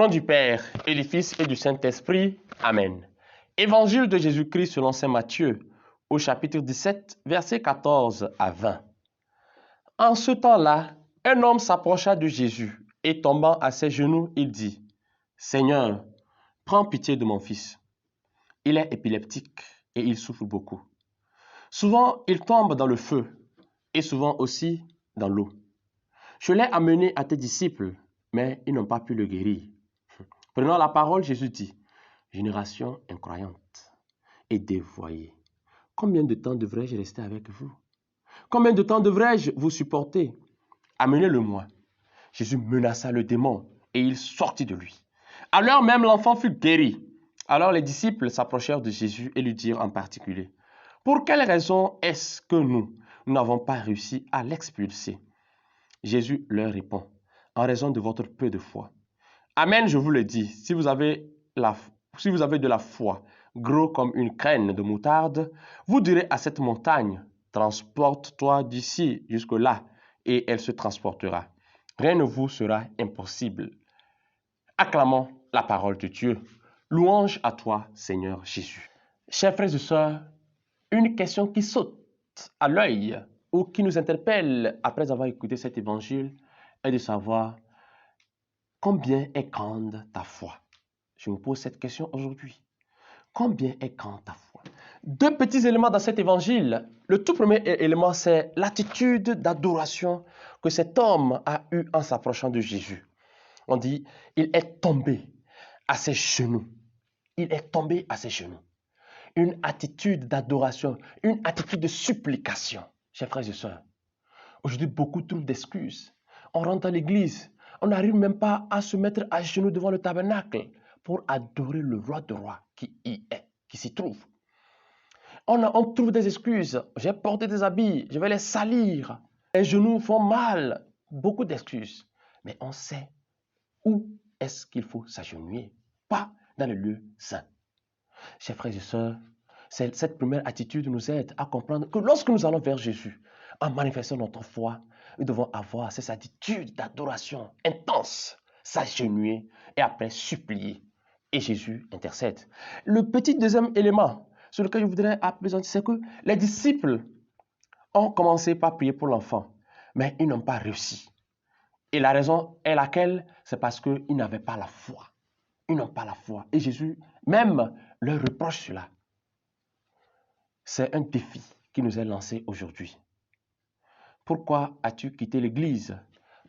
nom du Père, et du Fils, et du Saint-Esprit. Amen. Évangile de Jésus-Christ selon saint Matthieu, au chapitre 17, versets 14 à 20. En ce temps-là, un homme s'approcha de Jésus, et tombant à ses genoux, il dit, « Seigneur, prends pitié de mon fils. Il est épileptique, et il souffre beaucoup. Souvent, il tombe dans le feu, et souvent aussi dans l'eau. Je l'ai amené à tes disciples, mais ils n'ont pas pu le guérir. » Prenant la parole, Jésus dit, « Génération incroyante et dévoyée, combien de temps devrais-je rester avec vous? Combien de temps devrais-je vous supporter? Amenez-le-moi. » Jésus menaça le démon et il sortit de lui. À l'heure même, l'enfant fut guéri. Alors les disciples s'approchèrent de Jésus et lui dirent en particulier, « Pour quelle raison est-ce que nous n'avons pas réussi à l'expulser? » Jésus leur répond, « En raison de votre peu de foi. Amen, je vous le dis, si vous avez de la foi, gros comme une graine de moutarde, vous direz à cette montagne, transporte-toi d'ici jusque-là, et elle se transportera. Rien ne vous sera impossible. » Acclamons la parole de Dieu. Louange à toi, Seigneur Jésus. Chers frères et sœurs, une question qui saute à l'œil ou qui nous interpelle après avoir écouté cet évangile est de savoir combien est grande ta foi. Je me pose cette question aujourd'hui. Combien est grande ta foi? Deux petits éléments dans cet évangile. Le tout premier élément, c'est l'attitude d'adoration que cet homme a eue en s'approchant de Jésus. On dit, il est tombé à ses genoux. Il est tombé à ses genoux. Une attitude d'adoration, une attitude de supplication. Chers frères et sœurs, aujourd'hui, beaucoup trouvent d'excuses. On rentre dans l'église, on n'arrive même pas à se mettre à genoux devant le tabernacle pour adorer le roi de rois qui y est, qui s'y trouve. On trouve des excuses. J'ai porté des habits, je vais les salir. Les genoux font mal. Beaucoup d'excuses. Mais on sait où est-ce qu'il faut s'agenouiller, pas dans le lieu saint. Chers frères et sœurs, cette première attitude nous aide à comprendre que lorsque nous allons vers Jésus, en manifestant notre foi, nous devons avoir cette attitude d'adoration intense, s'agenouiller et après supplier. Et Jésus intercède. Le petit deuxième élément sur lequel je voudrais appesantir, c'est que les disciples ont commencé par prier pour l'enfant, mais ils n'ont pas réussi. Et la raison est laquelle? C'est parce qu'ils n'avaient pas la foi. Ils n'ont pas la foi. Et Jésus même leur reproche cela. C'est un défi qui nous est lancé aujourd'hui. Pourquoi as-tu quitté l'église?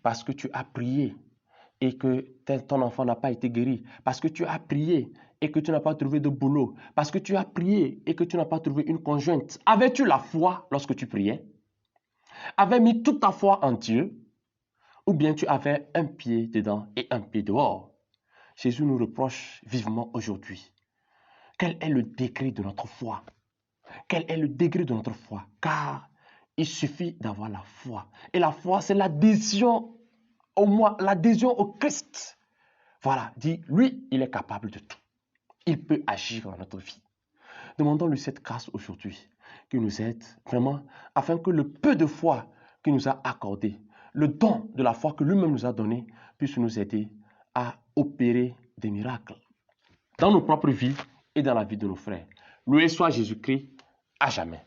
Parce que tu as prié et que ton enfant n'a pas été guéri. Parce que tu as prié et que tu n'as pas trouvé de boulot. Parce que tu as prié et que tu n'as pas trouvé une conjointe. Avais-tu la foi lorsque tu priais? Avais-tu mis toute ta foi en Dieu? Ou bien tu avais un pied dedans et un pied dehors? Jésus nous reproche vivement aujourd'hui. Quel est le degré de notre foi? Quel est le degré de notre foi? Car il suffit d'avoir la foi. Et la foi, c'est l'adhésion au Christ. Voilà, dit, lui, il est capable de tout. Il peut agir dans notre vie. Demandons-lui cette grâce aujourd'hui, qui nous aide vraiment, afin que le peu de foi qu'il nous a accordé, le don de la foi que lui-même nous a donné, puisse nous aider à opérer des miracles dans nos propres vies et dans la vie de nos frères. Loué soit Jésus-Christ à jamais.